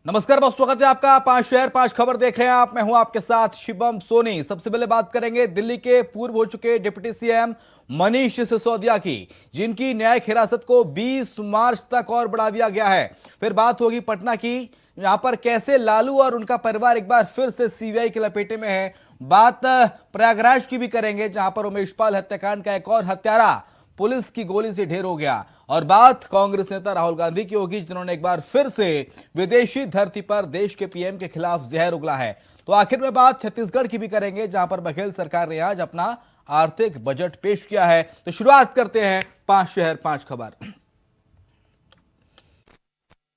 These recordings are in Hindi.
नमस्कार, बहुत स्वागत है आपका। 5 शहर 5 खबर देख रहे हैं आप। मैं हूं आपके साथ शिवम सोनी। सबसे पहले बात करेंगे दिल्ली के पूर्व हो चुके डिप्टी सीएम मनीष सिसोदिया की, जिनकी न्यायिक हिरासत को 20 मार्च तक और बढ़ा दिया गया है। फिर बात होगी पटना की, यहां पर कैसे लालू और उनका परिवार एक बार फिर से सीबीआई के लपेटे में है। बात प्रयागराज की भी करेंगे, जहां पर उमेश पाल हत्याकांड का एक और हत्यारा पुलिस की गोली से ढेर हो गया। और बात कांग्रेस नेता राहुल गांधी की होगी, जिन्होंने एक बार फिर से विदेशी धरती पर देश के पीएम के खिलाफ जहर उगला है। तो आखिर में बात छत्तीसगढ़ की भी करेंगे, जहां पर बघेल सरकार ने आज अपना आर्थिक बजट पेश किया है। तो शुरुआत करते हैं 5 शहर 5 खबर।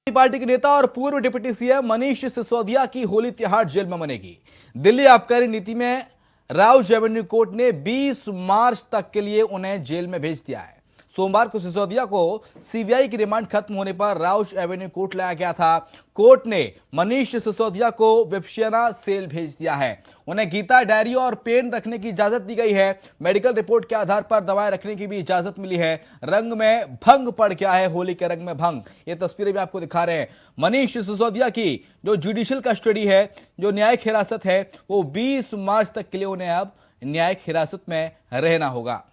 पार्टी के नेता और पूर्व डिप्टी सीएम मनीष सिसोदिया की होली तिहाड़ जेल में मनेगी। दिल्ली आबकारी नीति में राउज एवेन्यू कोर्ट ने 20 मार्च तक के लिए उन्हें जेल में भेज दिया है। सोमवार को सिसोदिया को सीबीआई की रिमांड खत्म होने पर राउज एवेन्यू कोर्ट लाया गया था। कोर्ट ने मनीष सिसोदिया को विपशियना सेल भेज दिया है। उन्हें गीता डायरी और पेन रखने की इजाजत दी गई है। मेडिकल रिपोर्ट के आधार पर दवाएं रखने की भी इजाजत मिली है। रंग में भंग पड़ गया है, होली के रंग में भंग। ये तस्वीरें भी आपको दिखा रहे हैं। मनीष सिसोदिया की जो जुडिशियल कस्टडी है, जो न्यायिक हिरासत है, वो 20 मार्च तक के लिए उन्हें अब न्यायिक हिरासत में रहना होगा।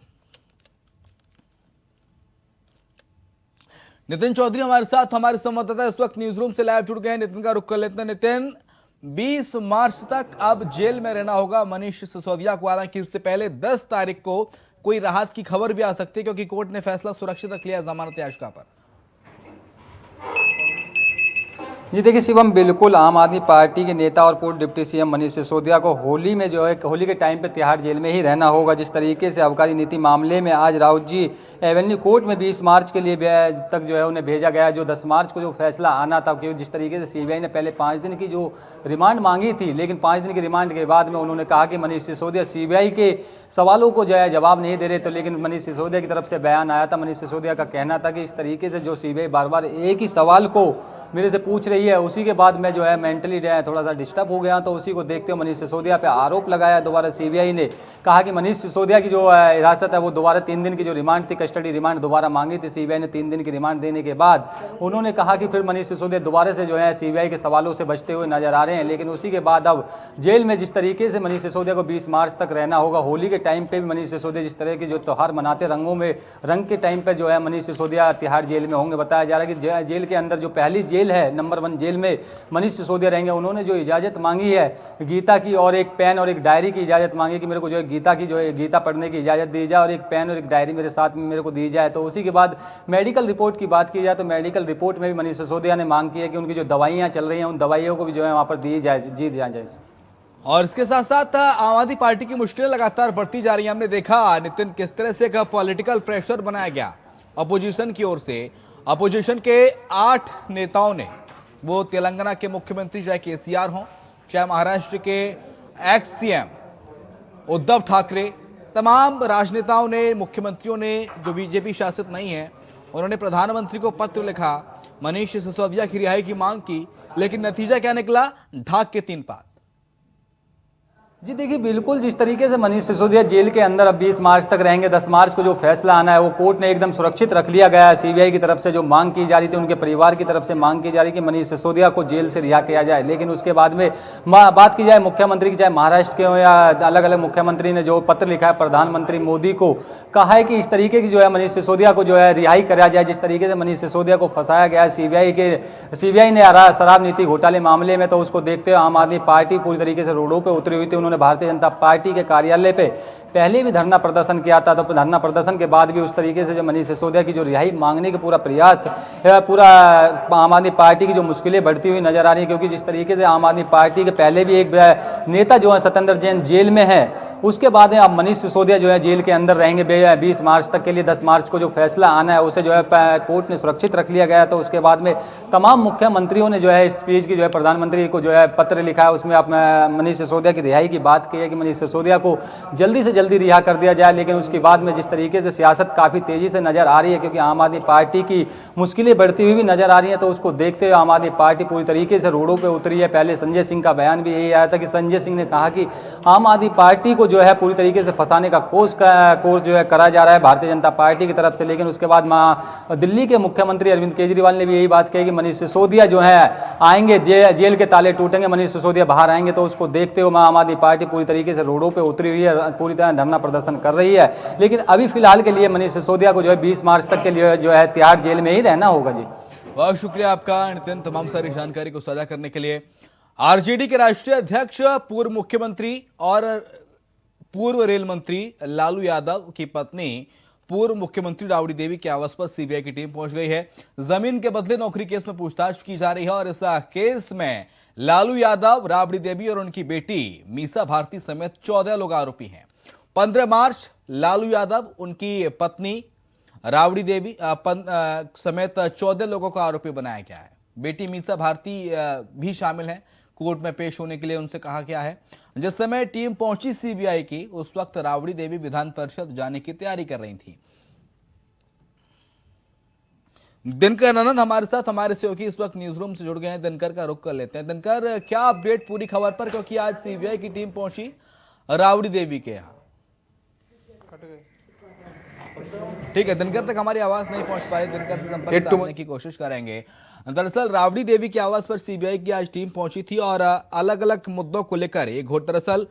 नितिन चौधरी हमारे साथ, हमारे संवाददाता इस वक्त न्यूज रूम से लाइव जुड़ गए हैं। नितिन का रुख कर लेते हैं। नितिन, 20 मार्च तक अब जेल में रहना होगा मनीष सिसोदिया को। हालांकि इससे पहले 10 तारीख को कोई राहत की खबर भी आ सकती है, क्योंकि कोर्ट ने फैसला सुरक्षित रख लिया जमानत याचिका पर। जी देखिए शिवम, बिल्कुल आम आदमी पार्टी के नेता और पूर्व डिप्टी सीएम मनीष सिसोदिया को होली में जो है होली के टाइम पे तिहाड़ जेल में ही रहना होगा। जिस तरीके से आबकारी नीति मामले में आज राउजी एवेन्यू कोर्ट में 20 मार्च के लिए तक जो है उन्हें भेजा गया, जो 10 मार्च को जो फैसला आना था। क्योंकि जिस तरीके से सीबीआई ने पहले 5 दिन की जो रिमांड मांगी थी, लेकिन 5 दिन की रिमांड के बाद में उन्होंने कहा कि मनीष सिसोदिया सीबीआई के सवालों को जो है जवाब नहीं दे रहे। तो लेकिन मनीष सिसोदिया की तरफ से बयान आया था। मनीष सिसोदिया का कहना था कि इस तरीके से जो सीबीआई बार बार एक ही सवाल को मेरे से पूछ रही है, उसी के बाद मैं जो है मेंटली थोड़ा सा डिस्टर्ब हो गया। तो उसी को देखते हुए मनीष सिसोदिया पे आरोप लगाया दोबारा। सीबीआई ने कहा कि मनीष सिसोदिया की जो हिरासत है वो दोबारा 3 दिन की जो रिमांड थी, कस्टडी रिमांड दोबारा मांगी थी। सीबीआई ने 3 दिन की रिमांड देने के बाद उन्होंने कहा कि फिर मनीष सिसोदिया दोबारा से जो है सीबीआई के सवालों से बचते हुए नजर आ रहे हैं। लेकिन उसी के बाद अब जेल में जिस तरीके से मनीष सिसोदिया को 20 मार्च तक रहना होगा, होली के टाइम पे भी मनीष सिसोदिया जिस तरह की जो त्यौहार मनाते रंगों में रंग के टाइम पे जो है मनीष सिसोदिया तिहाड़ जेल में होंगे। बताया जा रहा है कि जेल के अंदर जो पहली जेल है, नंबर 1 जेल में मनीष सिसोदिया रहेंगे। उन्होंने जो इजाज़त मांगी है गीता की और एक पेन और एक डायरी की इजाज़त मांगी कि मेरे को जो है गीता पढ़ने की इजाज़त दी जाए और एक पेन और एक डायरी मेरे साथ में मेरे को दी जाए। तो उसी के बाद मेडिकल रिपोर्ट की बात की जाए तो मेडिकल रिपोर्ट में भी मनीष सिसोदिया ने मांग की है कि उनकी जो दवाइयाँ चल रही हैं उन दवाइयों को भी जो है वहाँ पर दी जाए। और इसके साथ साथ आम आदमी पार्टी की मुश्किलें लगातार बढ़ती जा रही हैं। हमने देखा नितिन, किस तरह से एक पॉलिटिकल प्रेशर बनाया गया अपोजिशन की ओर से। अपोजिशन के 8 नेताओं ने, वो तेलंगाना के मुख्यमंत्री चाहे केसीआर हों, चाहे महाराष्ट्र के एक्स सीएम उद्धव ठाकरे, तमाम राजनेताओं ने, मुख्यमंत्रियों ने जो बीजेपी शासित नहीं है, उन्होंने प्रधानमंत्री को पत्र लिखा, मनीष सिसोदिया की रिहाई की मांग की। लेकिन नतीजा क्या निकला? ढाक के 3 पात। जी देखिए, बिल्कुल जिस तरीके से मनीष सिसोदिया जेल के अंदर अब 20 मार्च तक रहेंगे, 10 मार्च को जो फैसला आना है वो कोर्ट ने एकदम सुरक्षित रख लिया गया है। सीबीआई की तरफ से जो मांग की जा रही थी, उनके परिवार की तरफ से मांग की जा रही कि मनीष सिसोदिया को जेल से रिहा किया जाए। लेकिन उसके बाद में बात की जाए मुख्यमंत्री की, चाहे महाराष्ट्र के हो या अलग अलग मुख्यमंत्री ने जो पत्र लिखा है प्रधानमंत्री मोदी को, कहा है कि इस तरीके की जो है मनीष सिसोदिया को जो है रिहाई करा जाए। जिस तरीके से मनीष सिसोदिया को फंसाया गया है सीबीआई ने शराब नीति घोटाले मामले में, तो उसको देखते हुए आम आदमी पार्टी पूरी तरीके से रोडों पर उतरी हुई थी। उन्होंने भारतीय जनता पार्टी के कार्यालय पे पहले भी धरना प्रदर्शन किया था। तो धरना प्रदर्शन के बाद भी उस तरीके से जो मनीष सिसोदिया की जो रिहाई मांगने का पूरा प्रयास, पूरा आम आदमी पार्टी की जो मुश्किलें बढ़ती हुई नजर आ रही है। क्योंकि जिस तरीके से आम आदमी पार्टी के पहले भी एक नेता जो है सत्येंद्र जैन जेल में है, उसके बाद अब मनीष सिसोदिया जो है जेल के अंदर रहेंगे 20 मार्च तक के लिए। 10 मार्च को जो फैसला आना है उसे जो है कोर्ट ने सुरक्षित रख लिया गया। तो उसके बाद में तमाम मुख्यमंत्रियों ने जो है इस चीज़ की जो है प्रधानमंत्री को जो है पत्र लिखा है, उसमें आप मनीष सिसोदिया की रिहाई की बात की है कि मनीष सिसोदिया को जल्दी से जल्दी रिहा कर दिया जाए, लेकिन उसके बाद में जिस तरीके से सियासत काफ़ी तेज़ी से नज़र आ रही है, क्योंकि आम आदमी पार्टी की मुश्किलें बढ़ती हुई भी नज़र आ रही हैं, तो उसको देखते हुए आम आदमी पार्टी पूरी तरीके से रोडों पर उतरी है। पहले संजय सिंह का बयान भी यही आया था कि संजय सिंह ने कहा कि आम आदमी पार्टी को जो है पूरी तरीके से फंसाने का कोर्स जो है करा जा रहा है भारतीय जनता पार्टी की तरफ से। लेकिन उसके बाद दिल्ली के मुख्यमंत्री अरविंद केजरीवाल ने भी यही बात कही कि मनीष सिसोदिया जो है आएंगे, जेल के ताले टूटेंगे, मनीष सिसोदिया बाहर आएंगे। तो उसको देखते हुए आम आदमी पार्टी पूरी तरीके से रोडों पे उतरी हुई है, पूरी तरह धरना प्रदर्शन कर रही है। लेकिन अभी फिलहाल के लिए मनीष सिसोदिया को जो है 20 मार्च तक के लिए जो है तिहाड़ जेल में ही रहना होगा। जी बहुत शुक्रिया आपका नितिन, तमाम सारी जानकारी को साझा करने के लिए। आरजेडी के राष्ट्रीय अध्यक्ष, पूर्व मुख्यमंत्री और पूर्व रेल मंत्री लालू यादव की पत्नी पूर्व मुख्यमंत्री राबड़ी देवी के आवास पर सीबीआई की टीम पहुंच गई है। जमीन के बदले नौकरी केस में पूछताछ की जा रही है और इस केस में लालू यादव, राबड़ी देवी और उनकी बेटी मीसा भारती समेत 14 लोग आरोपी हैं। 15 मार्च लालू यादव, उनकी पत्नी राबड़ी देवी समेत 14 लोगों को आरोपी बनाया गया है। बेटी मीसा भारती भी शामिल है। कोर्ट में पेश होने के लिए उनसे कहा गया है। जिस समय टीम पहुंची सीबीआई की, उस वक्त राबड़ी देवी विधान परिषद जाने की तैयारी कर रही थी। दिनकर आनंद हमारे साथ, हमारे सहयोगी इस वक्त न्यूज रूम से जुड़ गए हैं। दिनकर का रुख कर लेते हैं। दिनकर, क्या अपडेट पूरी खबर पर, क्योंकि आज सीबीआई की टीम पहुंची राबड़ी देवी के यहाँ। ठीक है, दिनकर तक हमारी आवाज नहीं पहुंच पा रही, दिनकर से संपर्क साधने की कोशिश करेंगे। दरअसल राबड़ी देवी के आवास पर सीबीआई की आज टीम पहुंची थी और अलग अलग मुद्दों को लेकर एक दरअसल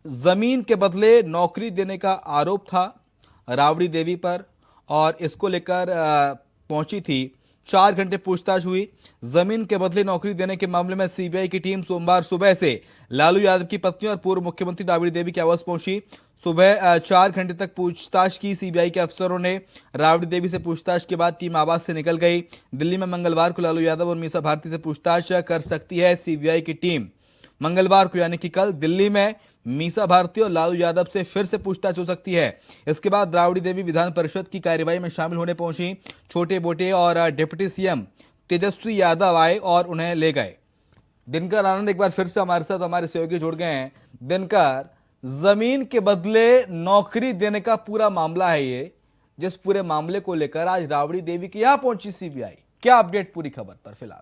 जमीन के बदले नौकरी देने का आरोप था राबड़ी देवी पर और इसको लेकर पहुंची थी। 4 घंटे पूछताछ हुई। जमीन के बदले नौकरी देने के मामले में सीबीआई की टीम सोमवार सुबह से लालू यादव की पत्नी और पूर्व मुख्यमंत्री राबड़ी देवी के आवास पहुंची। सुबह 4 घंटे तक पूछताछ की सीबीआई के अफसरों ने। राबड़ी देवी से पूछताछ के बाद टीम आवास से निकल गई। दिल्ली में मंगलवार को लालू यादव और मीसा भारती से पूछताछ कर सकती है सीबीआई की टीम। मंगलवार को यानी कि कल दिल्ली में मीसा भारती और लालू यादव से फिर से पूछताछ हो सकती है। इसके बाद राबड़ी देवी विधान परिषद की कार्यवाही में शामिल होने पहुंची। छोटे बोटे और डिप्टी सीएम तेजस्वी यादव आए और उन्हें ले गए। दिनकर आनंद एक बार फिर से हमारे साथ, हमारे सहयोगी जुड़ गए हैं। दिनकर, जमीन के बदले नौकरी देने का पूरा मामला है ये, जिस पूरे मामले को लेकर आज राबड़ी देवी के यहां पहुंची सीबीआई, क्या अपडेट पूरी खबर पर फिलहाल?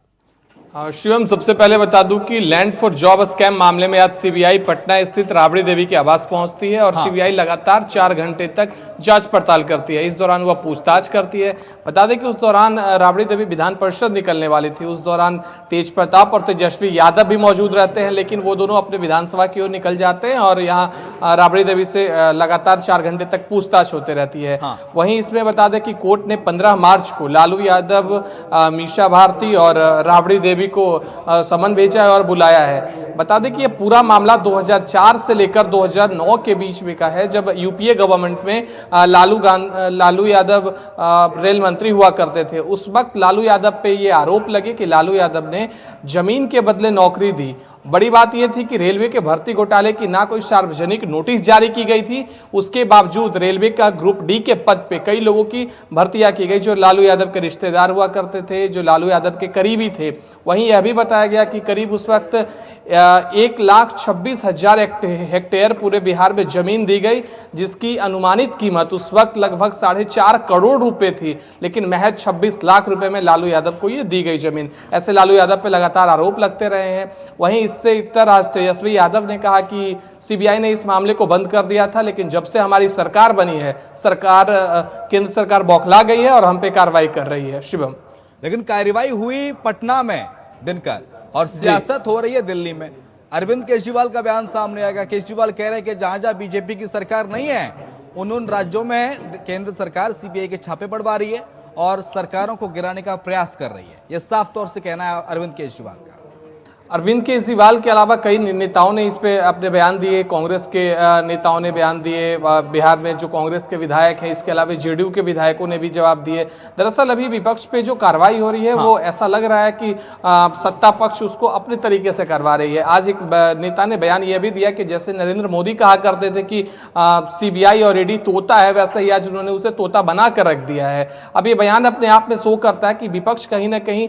शिवम, सबसे पहले बता दूं कि लैंड फॉर जॉब स्कैम मामले में आज सीबीआई पटना स्थित राबड़ी देवी के आवास पहुंचती है और सीबीआई लगातार 4 घंटे तक जांच पड़ताल करती है। इस दौरान वह पूछताछ करती है। बता दें कि उस दौरान राबड़ी देवी विधान परिषद निकलने वाली थी। उस दौरान तेज प्रताप और तेजस्वी यादव भी मौजूद रहते हैं, लेकिन वो दोनों अपने विधानसभा की ओर निकल जाते हैं और यहाँ राबड़ी देवी से लगातार 4 घंटे तक पूछताछ होते रहती है। वहीं इसमें बता दें कि कोर्ट ने 15 मार्च को लालू यादव, मीसा भारती और राबड़ी देवी को समन भेजा है और बुलाया है। बता दें कि ये पूरा मामला 2004 से लेकर 2009 के बीच में का है, जब यूपीए गवर्नमेंट में लालू यादव रेल मंत्री हुआ करते थे। उस वक्त लालू यादव पे ये आरोप लगे कि लालू यादव ने जमीन के बदले नौकरी दी। बड़ी बात यह थी कि रेलवे के भर्ती घोटाले की ना कोई सार्वजनिक नोटिस जारी की गई थी, उसके बावजूद रेलवे का ग्रुप डी के पद पे कई लोगों की भर्तियां की गई जो लालू यादव के रिश्तेदार हुआ करते थे, जो लालू यादव के करीबी थे। वहीं यह भी बताया गया कि करीब उस वक्त 1,26,000 हेक्टेयर पूरे बिहार में जमीन दी गई, जिसकी अनुमानित कीमत उस वक्त लगभग 4.5 करोड़ रुपए थी, लेकिन महज 26 लाख रुपए में लालू यादव को ये दी गई जमीन। ऐसे लालू यादव पे लगातार आरोप लगते रहे हैं। वहीं इससे इतर आज तेजस्वी यादव ने कहा कि सीबीआई ने इस मामले को बंद कर दिया था, लेकिन जब से हमारी सरकार बनी है, केंद्र सरकार बौखला गई है और हम पे कार्रवाई कर रही है। शिवम, लेकिन कार्रवाई हुई पटना में दिनकर, और सियासत हो रही है दिल्ली में। अरविंद केजरीवाल का बयान सामने आएगा। केजरीवाल कह रहे हैं कि जहां जहां बीजेपी की सरकार नहीं है, उन राज्यों में केंद्र सरकार सीबीआई के छापे पड़वा रही है और सरकारों को गिराने का प्रयास कर रही है। यह साफ तौर से कहना है अरविंद केजरीवाल का। अरविंद केजरीवाल के अलावा कई नेताओं ने इस पे अपने बयान दिए। कांग्रेस के नेताओं ने बयान दिए, बिहार में जो कांग्रेस के विधायक हैं, इसके अलावा जेडीयू के विधायकों ने भी जवाब दिए। दरअसल अभी विपक्ष पे जो कार्रवाई हो रही है वो ऐसा लग रहा है कि सत्ता पक्ष उसको अपने तरीके से करवा रही है। आज एक नेता ने बयान ये भी दिया कि जैसे नरेंद्र मोदी कहा करते थे कि सीबीआई और ईडी तोता है, वैसे ही आज उन्होंने उसे तोता बना कर रख दिया है। अब ये बयान अपने आप में शो करता है कि विपक्ष कहीं ना कहीं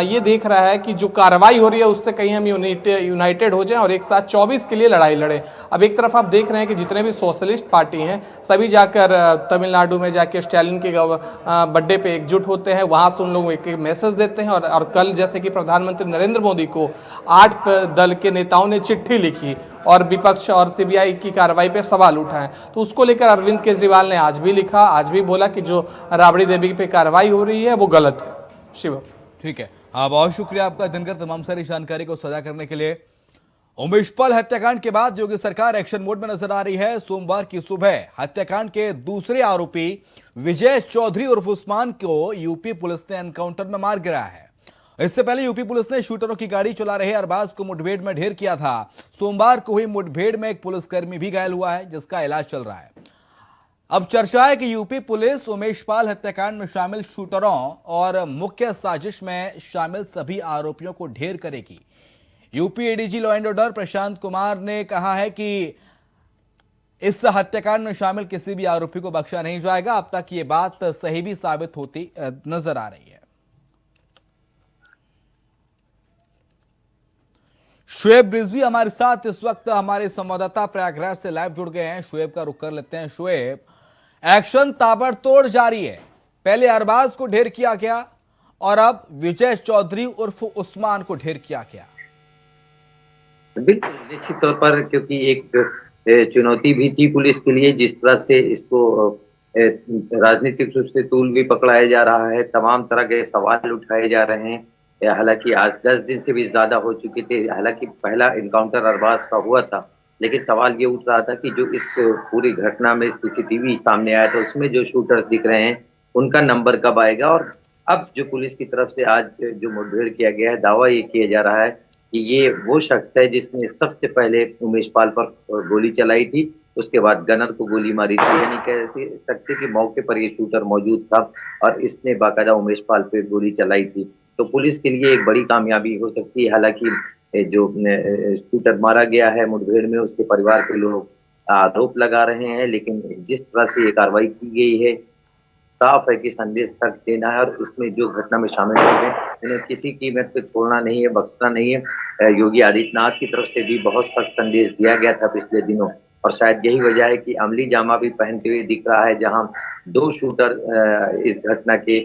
ये देख रहा है कि जो कार्रवाई हो रही है उससे कहीं हम यूनाइटेड हो जाएं और एक साथ 24 के लिए लड़ाई लड़ें। अब एक तरफ आप देख रहे हैं कि जितने भी सोशलिस्ट पार्टी हैं सभी जाकर तमिलनाडु में जाके स्टालिन के बर्थडे पे एकजुट होते हैं, वहाँ से उन लोग एक मैसेज देते हैं और कल जैसे कि प्रधानमंत्री नरेंद्र मोदी को 8 दल के नेताओं ने चिट्ठी लिखी और विपक्ष और सीबीआई की कार्रवाई पे सवाल उठाए, तो उसको लेकर अरविंद केजरीवाल ने आज भी लिखा, आज भी बोला कि जो राबड़ी देवी पे कार्रवाई हो रही है वो गलत है। शिवम, ठीक है, बहुत शुक्रिया आपका दिनकर, तमाम सारी जानकारी को साझा करने के लिए। उमेश पाल हत्याकांड के बाद योगी सरकार एक्शन मोड में नजर आ रही है। सोमवार की सुबह हत्याकांड के दूसरे आरोपी विजय चौधरी उर्फ उस्मान को यूपी पुलिस ने एनकाउंटर में मार गिराया है। इससे पहले यूपी पुलिस ने शूटरों की गाड़ी चला रहे अरबाज को मुठभेड़ में ढेर किया था। सोमवार को हुई मुठभेड़ में एक पुलिसकर्मी भी घायल हुआ है, जिसका इलाज चल रहा है। अब चर्चा है कि यूपी पुलिस उमेश पाल हत्याकांड में शामिल शूटरों और मुख्य साजिश में शामिल सभी आरोपियों को ढेर करेगी। UP ADG law and order Prashant Kumar ने कहा है कि इस हत्याकांड में शामिल किसी भी आरोपी को बख्शा नहीं जाएगा। अब तक ये बात सही भी साबित होती नजर आ रही है। शुएब रिजवी हमारे साथ इस वक्त हमारे संवाददाता प्रयागराज से लाइव जुड़ गए हैं। शुएब का रुख कर लेते हैं। शुएब, एक्शन ताबड़तोड़ जारी है। पहले अरबाज को ढेर किया गया और अब विजय चौधरी उर्फ उस्मान को ढेर किया गया। बिल्कुल, निश्चित तौर पर, क्योंकि एक चुनौती भी थी पुलिस के लिए, जिस तरह से इसको राजनीतिक रूप से तूल भी पकड़ाया जा रहा है, तमाम तरह के सवाल उठाए जा रहे हैं। हालांकि आज 10 दिन से भी ज्यादा हो चुके थे। हालांकि पहला इनकाउंटर अरबाज का हुआ था, लेकिन सवाल ये उठ रहा था कि जो इस पूरी घटना में सीसीटीवी सामने आया था उसमें जो शूटर्स दिख रहे हैं उनका नंबर कब आएगा। और अब जो पुलिस की तरफ से आज जो मुठभेड़ किया गया है, दावा ये किया जा रहा है कि ये वो शख्स है जिसने सबसे पहले उमेश पाल पर गोली चलाई थी, उसके बाद गनर को गोली मारी थी। यानी कह सकते कि मौके पर ये शूटर मौजूद था और इसने बाकायदा उमेश पाल पे गोली चलाई थी। तो पुलिस के लिए एक बड़ी कामयाबी हो सकती है। हालांकि जो शूटर मारा गया है मुठभेड़ में, उसके परिवार के लोग आरोप लगा रहे हैं, लेकिन जिस तरह से ये कार्रवाई की गई है, साफ है कि संदेश तक देना है और इसमें जो घटना में शामिल लोग हैं उन्हें किसी कीमत पे छोड़ना नहीं है, बख्शना नहीं है। योगी आदित्यनाथ की तरफ से भी बहुत सख्त संदेश दिया गया था पिछले दिनों, और शायद यही वजह है कि अमली जामा भी पहनते हुए दिख रहा है। जहां 2 शूटर इस घटना के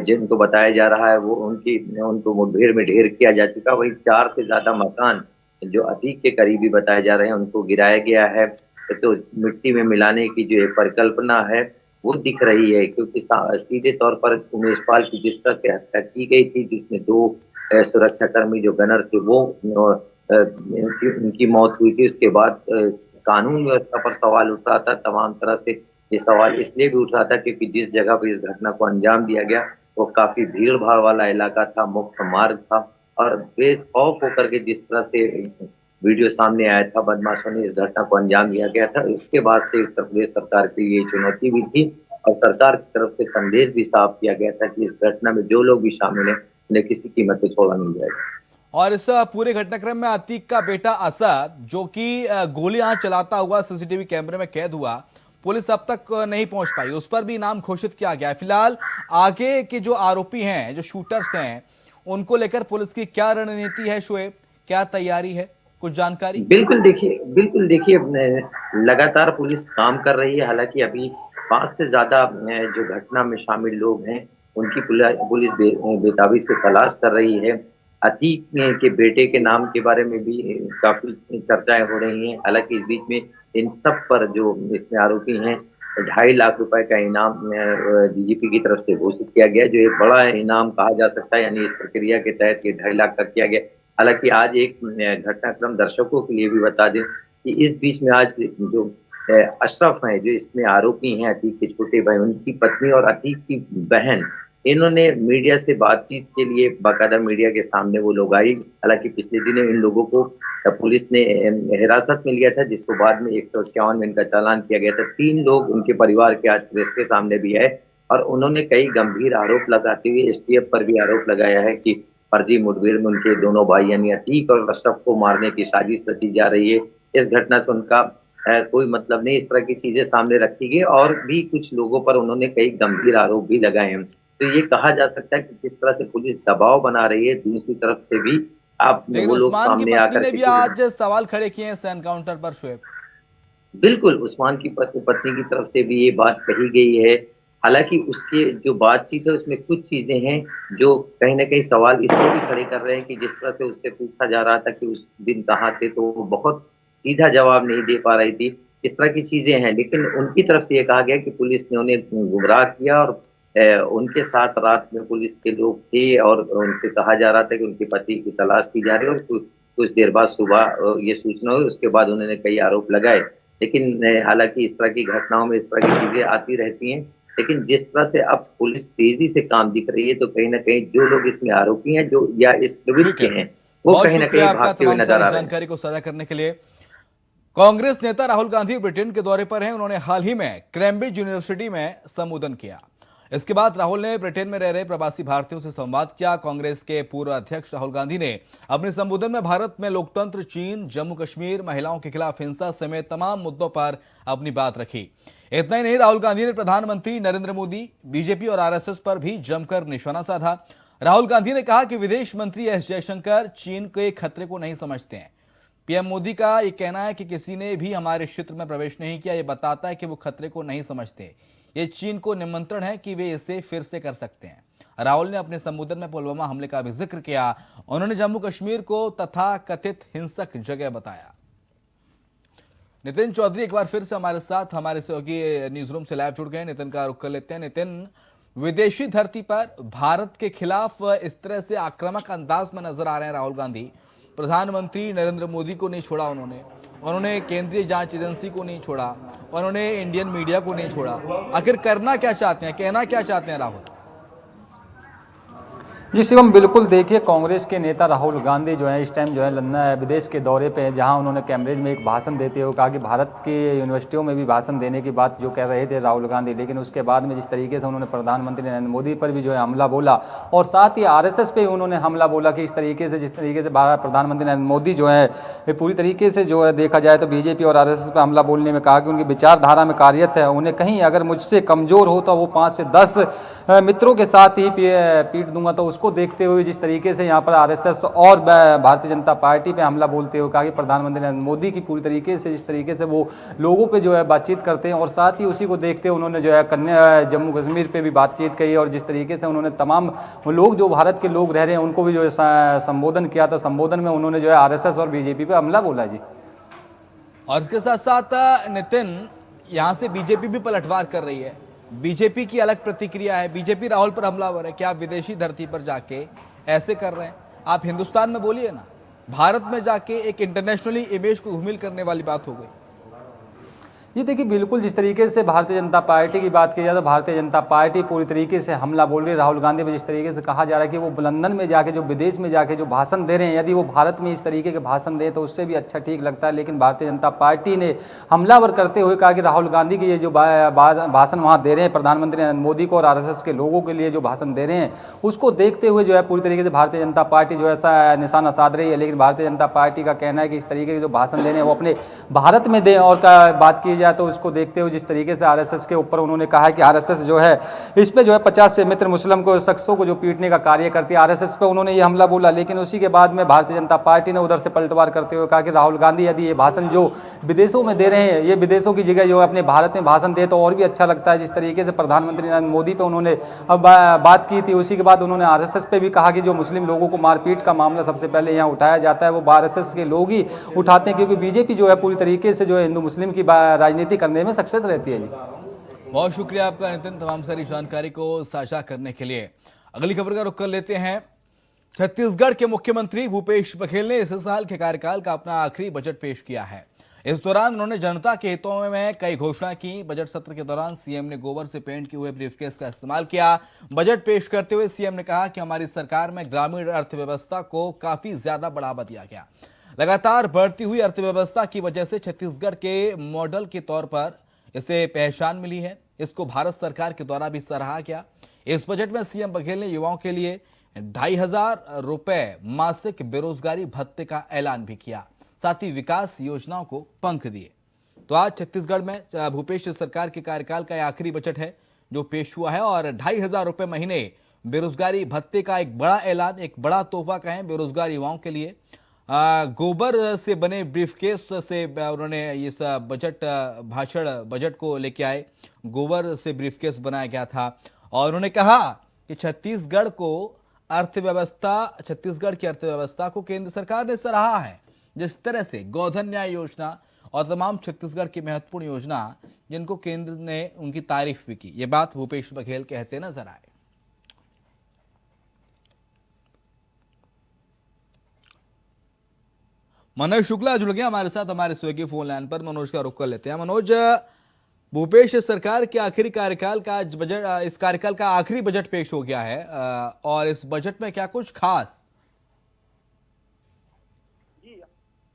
जिनको बताया जा रहा है वो उनको मुठभेड़ में ढेर किया जा चुका, वही 4 से ज्यादा मकान जो अतीक के करीबी बताए जा रहे हैं उनको गिराया गया है। तो मिट्टी में मिलाने की जो एक परिकल्पना है वो दिख रही है, क्योंकि सीधे तौर पर उमेश पाल की जिस तरह से हत्या की गई थी, जिसमें 2 सुरक्षाकर्मी जो गनर थे वो उनकी मौत हुई थी। उसके बाद कानून व्यवस्था पर सवाल उठ रहा था। तमाम तरह से ये सवाल इसलिए भी उठ रहा था क्योंकि जिस जगह पर इस घटना को अंजाम दिया गया वो काफी भीड़ भाड़ वाला इलाका था, मुख्य मार्ग था, और बेखौफ होकर के जिस तरह से वीडियो सामने आया था, बदमाशों ने इस घटना को अंजाम दिया गया था। उसके बाद से उत्तर प्रदेश सरकार की ये चुनौती भी थी और सरकार की तरफ से संदेश भी साफ किया गया था कि इस घटना में जो लोग भी शामिल हैं उन्हें किसी कीमत पे छोड़ा नहीं जाएगा। और इस पूरे घटनाक्रम में अतीक का बेटा असद, जो कि गोलियां चलाता हुआ सीसीटीवी कैमरे में कैद हुआ, पुलिस अब तक नहीं पहुंच पाई, उस पर भी नाम घोषित किया गया है। फिलहाल आगे के जो आरोपी हैं, जो शूटर्स हैं, उनको लेकर पुलिस की क्या रणनीति है शुएब, क्या तैयारी है, कुछ जानकारी? बिल्कुल देखिए लगातार पुलिस काम कर रही है। हालांकि अभी 5 से ज्यादा जो घटना में शामिल लोग हैं उनकी पुलिस बेताबी से तलाश कर रही है। अतीक के बेटे के नाम के बारे में भी काफी चर्चाएं हो रही हैं। हालांकि इस बीच में इन सब पर जो इसमें आरोपी हैं 2.5 लाख रुपए का इनाम डीजीपी की तरफ से घोषित किया गया, जो एक बड़ा इनाम कहा जा सकता है। यानी इस प्रक्रिया के तहत ये 2.5 लाख तक किया गया। हालांकि आज एक घटनाक्रम दर्शकों के लिए भी बता दें कि इस बीच में आज जो अशरफ हैं, जो इसमें आरोपी हैं अतीक के छोटे भाई, उनकी पत्नी और अतीक की बहन, इन्होंने मीडिया से बातचीत के लिए बाकायदा मीडिया के सामने वो लोग आई। हालांकि पिछले दिनों इन लोगों को पुलिस ने हिरासत में लिया था, जिसको बाद में 151 में इनका चालान किया गया था। 3 लोग उनके परिवार के आज प्रेस के सामने भी आए और उन्होंने कई गंभीर आरोप लगाते हुए एसटीएफ पर भी आरोप लगाया है कि फर्जी मुठभेड़ में उनके दोनों भाई यानी अतीक और अशरफ को मारने की साजिश रची जा रही है। इस घटना से उनका कोई मतलब नहीं, इस तरह की चीजें सामने रखी गई और भी कुछ लोगों पर उन्होंने कई गंभीर आरोप भी लगाए हैं। तो ये कहा जा सकता है कि जिस तरह से पुलिस दबाव बना रही है, दूसरी तरफ से भी आप लेकिन वो लोग उस्मान की सामने पत्नी आकर ने के भी कुछ आज सवाल खड़े किए हैं इस एनकाउंटर पर शुएब। बिल्कुल, उस्मान की पत्नी की तरफ से भी ये बात कही गई है। हालाँकि उसके जो बातचीत है उसमें कुछ चीज़ें हैं जो कहीं न कहीं सवाल इसलिए भी खड़े कर रहे हैं कि जिस तरह से उससे पूछा जा रहा था कि उस दिन कहाँ थे, तो वो बहुत सीधा जवाब नहीं दे पा रही थी। इस तरह की चीज़ें हैं, लेकिन उनकी तरफ से ये कहा गया कि पुलिस ने उन्हें गुमराह किया और उनके साथ रात में पुलिस के लोग थे और उनसे कहा जा रहा था कि उनके पति की तलाश की जा रही है और कुछ देर बाद सुबह ये सूचना हुई, उसके बाद उन्होंने कई आरोप लगाए। लेकिन हालाँकि इस तरह की घटनाओं में इस तरह की चीज़ें आती रहती हैं, लेकिन जिस तरह से अब पुलिस तेज़ी से काम दिख रही है, तो कहीं न कहीं जो लोग इसमें आरोपी हैं जो या इस प्रवृत्ति ठीक के है, हैं, वो बहुत कहीं न शुक्रिया कहीं आपका भागते हुए तमाम नज़र सारी आ रहे हैं। जानकारी को साझा करने के लिए। कांग्रेस नेता राहुल गांधी ब्रिटेन के दौरे पर हैं। उन्होंने हाल ही में कैम्ब्रिज यूनिवर्सिटी में संबोधन किया। इसके बाद राहुल ने ब्रिटेन में रह रहे प्रवासी भारतीयों से संवाद किया। कांग्रेस के पूर्व अध्यक्ष राहुल गांधी ने अपने संबोधन में भारत में लोकतंत्र, चीन, जम्मू कश्मीर, महिलाओं के खिलाफ हिंसा समेत तमाम मुद्दों पर अपनी बात रखी। इतना ही नहीं, राहुल गांधी ने प्रधानमंत्री नरेंद्र मोदी, बीजेपी और आरएसएस पर भी जमकर निशाना साधा। राहुल गांधी ने कहा कि विदेश मंत्री एस जयशंकर चीन के खतरे को नहीं समझते हैं। पीएम मोदी का यह कहना है कि किसी ने भी हमारे क्षेत्र में प्रवेश नहीं किया, यह बताता है कि वो खतरे को नहीं समझते। ये चीन को निमंत्रण है कि वे इसे फिर से कर सकते हैं। राहुल ने अपने संबोधन में पुलवामा हमले का भी जिक्र किया। उन्होंने जम्मू कश्मीर को तथा कथित हिंसक जगह बताया। नितिन चौधरी एक बार फिर से हमारे साथ हमारे सहयोगी न्यूज रूम से लाइव जुड़ गए। नितिन का रुख कर लेते हैं। नितिन, विदेशी धरती पर भारत के खिलाफ इस तरह से आक्रामक अंदाज में नजर आ रहे हैं राहुल गांधी। प्रधानमंत्री नरेंद्र मोदी को नहीं छोड़ा उन्होंने केंद्रीय जांच एजेंसी को नहीं छोड़ा, उन्होंने इंडियन मीडिया को नहीं छोड़ा। आखिर करना क्या चाहते हैं, कहना क्या चाहते हैं राहुल? जी शिवम, बिल्कुल देखिए, कांग्रेस के नेता राहुल गांधी जो है इस टाइम जो है लंदन विदेश के दौरे पे हैं, जहां उन्होंने कैम्ब्रिज में एक भाषण देते हुए कहा कि भारत के यूनिवर्सिटियों में भी भाषण देने की बात जो कह रहे थे राहुल गांधी, लेकिन उसके बाद में जिस तरीके से उन्होंने प्रधानमंत्री नरेंद्र मोदी पर भी जो है हमला बोला और साथ ही आरएसएस पे उन्होंने हमला बोला कि इस तरीके से जिस तरीके से प्रधानमंत्री नरेंद्र मोदी जो है पूरी तरीके से जो है देखा जाए तो बीजेपी और आरएसएस पर हमला बोलने में कहा कि उनकी विचारधारा में कार्यरत है, उन्हें कहीं अगर मुझसे कमजोर हो तो वो 5 से 10 मित्रों के साथ ही पीट दूंगा। तो उसको देखते हुए जिस तरीके से यहाँ पर आरएसएस और भारतीय जनता पार्टी पे हमला बोलते हुए कहा कि प्रधानमंत्री नरेंद्र मोदी की पूरी तरीके से जिस तरीके से वो लोगों पे जो है बातचीत करते हैं और साथ ही उसी को देखते हुए उन्होंने जो है जम्मू कश्मीर पे भी बातचीत की और जिस तरीके से उन्होंने तमाम लोग जो भारत के लोग रह रहे हैं उनको भी जो है संबोधन किया था। संबोधन में उन्होंने जो है आरएसएस और बीजेपी पे हमला बोला। जी, और इसके साथ साथ नितिन, यहां से बीजेपी भी पलटवार कर रही है। बीजेपी की अलग प्रतिक्रिया है। बीजेपी राहुल पर हमलावर है कि आप विदेशी धरती पर जाके ऐसे कर रहे हैं। आप हिंदुस्तान में बोलिए ना, भारत में जाके एक इंटरनेशनली इमेज को धूमिल करने वाली बात हो गई। ये देखिए, बिल्कुल जिस तरीके से भारतीय जनता पार्टी की बात की जाए तो भारतीय जनता पार्टी पूरी तरीके से हमला बोल रही है राहुल गांधी पर। जिस तरीके से कहा जा रहा है कि वो लंदन में जाके जो विदेश में जाके जो भाषण दे रहे हैं, यदि वो भारत में इस तरीके के भाषण दे तो उससे भी अच्छा ठीक लगता है, लेकिन भारतीय जनता पार्टी ने हमलावर करते हुए कहा कि राहुल गांधी के ये जो भाषण वहाँ दे रहे हैं प्रधानमंत्री नरेंद्र मोदी को और आरएसएस के लोगों के लिए जो भाषण दे रहे हैं, उसको देखते हुए जो है पूरी तरीके से भारतीय जनता पार्टी जो है निशाना साध रही है। लेकिन भारतीय जनता पार्टी का कहना है कि इस तरीके के जो भाषण देने हैं वो अपने भारत में दें। और बात की जाए तो उसको देखते जिस तरीके से आरएसएस के ऊपर उन्होंने कहा है कि आरएसएस जो है इसमें जो है 50 से मित्र मुस्लिम को शख्सों को जो पीटने का कार्य करती है, आरएसएस पे उन्होंने ये हमला बोला। लेकिन उसी के बाद में भारतीय जनता पार्टी ने उधर से पलटवार करते हुए कहा कि राहुल गांधी यदि ये भाषण जो विदेशों में दे रहे हैं, ये विदेशों की जगह जो अपने भारत में भाषण दे तो और भी अच्छा लगता है। जिस तरीके से प्रधानमंत्री नरेंद्र मोदी पे उन्होंने बात की थी, उसी के बाद उन्होंने आरएसएस पे भी कहा कि जो मुस्लिम लोगों को मारपीट का मामला सबसे पहले यहाँ उठाया जाता है वो आरएसएस के लोग ही उठाते हैं, क्योंकि बीजेपी जो है पूरी तरीके से जो है हिंदू मुस्लिम की राजनीति करने में सक्सेस रहती है। जी, बहुत शुक्रिया आपका नितिन, तमाम सारी जानकारी को साझा करने के लिए। अगली खबर का रुख कर लेते हैं। छत्तीसगढ़ के मुख्यमंत्री भूपेश बघेल ने इस साल के कार्यकाल का अपना आखिरी बजट पेश किया है। इस दौरान उन्होंने जनता के हितों में कई घोषणा की। बजट सत्र के दौरान सीएम ने गोबर से पेंट किए हुए ब्रीफकेस का इस्तेमाल किया। बजट पेश करते हुए सीएम ने कहा कि हमारी सरकार में ग्रामीण अर्थव्यवस्था को काफी ज्यादा बढ़ावा दिया गया। लगातार बढ़ती हुई अर्थव्यवस्था की वजह से छत्तीसगढ़ के मॉडल के तौर पर इसे पहचान मिली है। इसको भारत सरकार के द्वारा भी सराहा गया। इस बजट में सीएम बघेल ने युवाओं के लिए 2,500 रुपए मासिक बेरोजगारी भत्ते का ऐलान भी किया, साथ ही विकास योजनाओं को पंख दिए। तो आज छत्तीसगढ़ में भूपेश सरकार के कार्यकाल का आखिरी बजट है जो पेश हुआ है और 2,500 रुपए महीने बेरोजगारी भत्ते का एक बड़ा ऐलान, एक बड़ा तोहफा कहें बेरोजगार युवाओं के लिए। गोबर से बने ब्रीफकेस से उन्होंने इस बजट को लेके आए। गोबर से ब्रीफकेस बनाया गया था और उन्होंने कहा कि छत्तीसगढ़ की अर्थव्यवस्था को केंद्र सरकार ने सराहा है। जिस तरह से गोधन न्याय योजना और तमाम छत्तीसगढ़ की महत्वपूर्ण योजना जिनको केंद्र ने उनकी तारीफ भी की, ये बात भूपेश बघेल कहते नजर आए। मनोज शुक्ला जुड़ गया हमारे साथ हमारे स्वीगी फोन लाइन पर। मनोज का रुख कर लेते हैं। मनोज, भूपेश सरकार के आखिरी कार्यकाल का बजट, इस कार्यकाल का आखिरी बजट पेश हो गया है और इस बजट में क्या कुछ खास?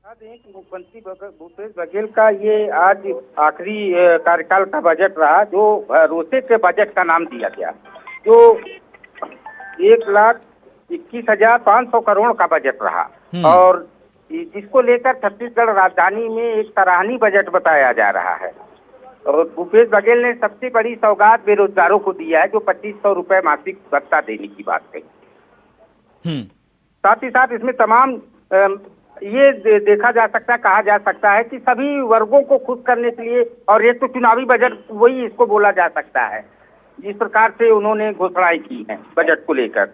मुख्यमंत्री भूपेश बघेल का ये आज आखिरी कार्यकाल का बजट रहा, जो रोसे के बजट का नाम दिया गया, जो 1,21,500 करोड़ का बजट रहा और जिसको लेकर छत्तीसगढ़ राजधानी में एक सराहनीय बजट बताया जा रहा है। और भूपेश बघेल ने सबसे बड़ी सौगात बेरोजगारों को दिया है, जो 2500 रुपए मासिक भत्ता देने की बात कही। साथ ही साथ इसमें तमाम ये देखा जा सकता है, कहा जा सकता है कि सभी वर्गों को खुश करने के लिए, और एक तो चुनावी बजट वही इसको बोला जा सकता है, जिस प्रकार से उन्होंने घोषणाएं की हैं बजट को लेकर।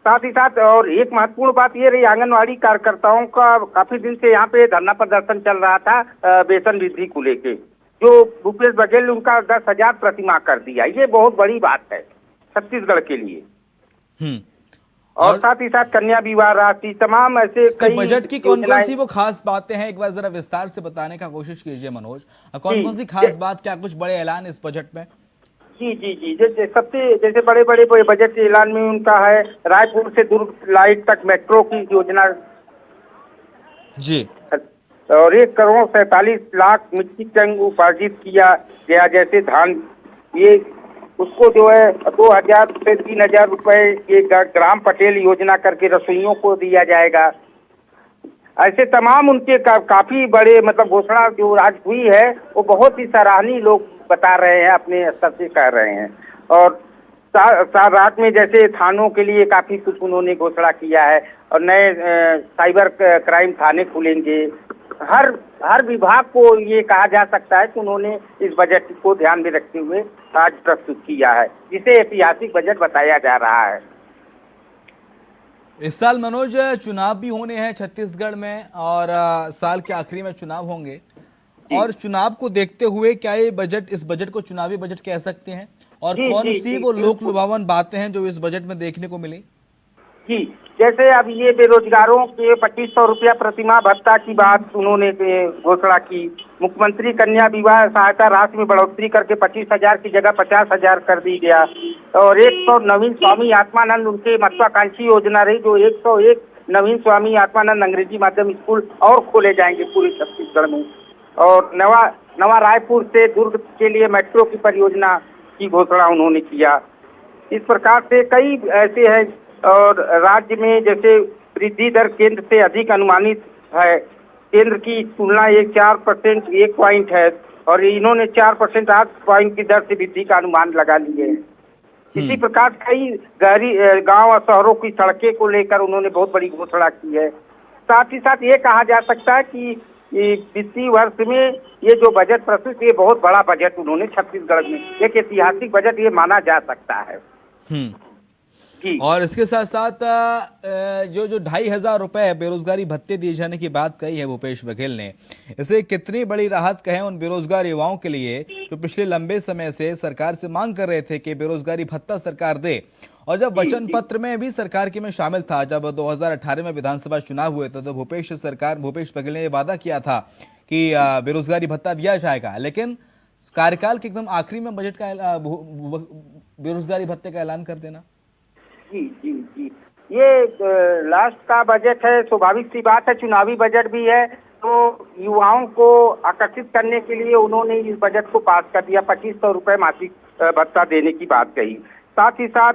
साथ ही साथ और एक महत्वपूर्ण बात ये रही, आंगनवाड़ी कार्यकर्ताओं का काफी दिन से यहाँ पे धरना प्रदर्शन चल रहा था वेतन वृद्धि को लेके, जो भूपेश बघेल ने उनका 10,000 प्रतिमाह कर दिया। ये बहुत बड़ी बात है छत्तीसगढ़ के लिए। और साथ ही साथ कन्या विवाह राशि, तमाम ऐसे कई बजट की कौन कौन सी वो खास बातें हैं, एक बार जरा विस्तार से बताने का कोशिश कीजिए मनोज। कौन कौन सी खास बात, क्या कुछ बड़े ऐलान इस बजट में? जी, जैसे बड़े बड़े बजट के ऐलान में उनका है रायपुर से दुर्ग लाइट तक मेट्रो की योजना जी, और 1,47,00,000 मीट्रिक टन उपार्जित किया गया। जैसे धान, ये उसको जो है 2,000 से 3,000 रुपए ये ग्राम पटेल योजना करके रसोइयों को दिया जाएगा। ऐसे तमाम उनके काफी बड़े मतलब घोषणा जो आज हुई है वो बहुत ही सराहनीय लोग बता रहे हैं, अपने स्तर से कह रहे हैं। और रात में जैसे थानों के लिए काफी कुछ उन्होंने घोषणा किया है और नए साइबर क्राइम थाने खुलेंगे। हर विभाग को ये कहा जा सकता है कि उन्होंने इस बजट को ध्यान में रखते हुए आज प्रस्तुत किया है, जिसे ऐतिहासिक बजट बताया जा रहा है। इस साल मनोज चुनाव भी होने हैं छत्तीसगढ़ में और साल के आखिरी में चुनाव होंगे, और चुनाव को देखते हुए क्या ये बजट, इस बजट को चुनावी बजट कह सकते हैं? और कौन सी वो लोक लुभावन बातें हैं जो इस बजट में देखने को मिली? जी, जैसे अब ये बेरोजगारों के 2500 रुपया प्रतिमाह भत्ता की बात उन्होंने घोषणा की। मुख्यमंत्री कन्या विवाह सहायता राशि में बढ़ोतरी करके 25,000 की जगह 50,000 कर दी गया। और 100 नवीन स्वामी आत्मानंद उनके महत्वाकांक्षी योजना रही, जो 101 नवीन स्वामी आत्मानंद अंग्रेजी माध्यम स्कूल और खोले जाएंगे पूरे छत्तीसगढ़ में। और नवा रायपुर से दुर्ग के लिए मेट्रो की परियोजना की घोषणा उन्होंने किया। इस प्रकार से कई ऐसे हैं। और राज्य में जैसे वृद्धि दर केंद्र से अधिक अनुमानित है, केंद्र की तुलना 4% 1 पॉइंट है, और इन्होंने 4% 8 पॉइंट की दर से वृद्धि का अनुमान लगा लिए हैं। इसी प्रकार कई गहरी गांव और शहरों की सड़कें को लेकर उन्होंने बहुत बड़ी घोषणा की है। साथ ही साथ ये कहा जा सकता है कि वित्तीय वर्ष में ये जो बजट प्रस्तुत, ये बहुत बड़ा बजट उन्होंने छत्तीसगढ़ में, एक ऐतिहासिक बजट ये माना जा सकता है। और इसके साथ साथ जो 2,500 रुपए बेरोजगारी भत्ते दिए जाने की बात कही है भूपेश बघेल ने, इसे कितनी बड़ी राहत कहें उन बेरोजगार युवाओं के लिए जो पिछले लंबे समय से सरकार से मांग कर रहे थे कि बेरोजगारी भत्ता सरकार दे। और जब वचन पत्र में भी सरकार के में शामिल था, जब 2018 में विधानसभा चुनाव हुए थे तो भूपेश बघेल ने यह वादा किया था कि बेरोजगारी भत्ता दिया जाएगा, लेकिन कार्यकाल के एकदम आखिरी में बजट का बेरोजगारी भत्ते का ऐलान कर देना। जी, ये लास्ट का बजट है, स्वाभाविक सी बात है, चुनावी बजट भी है, तो युवाओं को आकर्षित करने के लिए उन्होंने इस बजट को पास कर दिया। 2500 रुपए मासिक भत्ता देने की बात कही। साथ ही साथ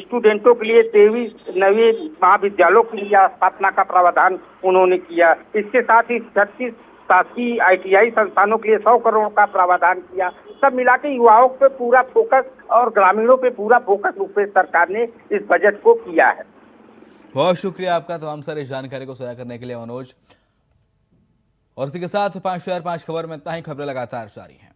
स्टूडेंटों के लिए 23 नए महाविद्यालयों की स्थापना का प्रावधान उन्होंने किया। इसके साथ ही 36 शासकीय ITI संस्थानों के लिए 100 करोड़ का प्रावधान किया। सब मिला के युवाओं पे पूरा फोकस और ग्रामीणों पे पूरा फोकस रूपेश सरकार ने इस बजट को किया है। बहुत शुक्रिया आपका तमाम सारी जानकारी को साझा करने के लिए मनोज। और इसी के साथ 5 शहर 5 खबर में इतना ही। खबरें लगातार जारी हैं।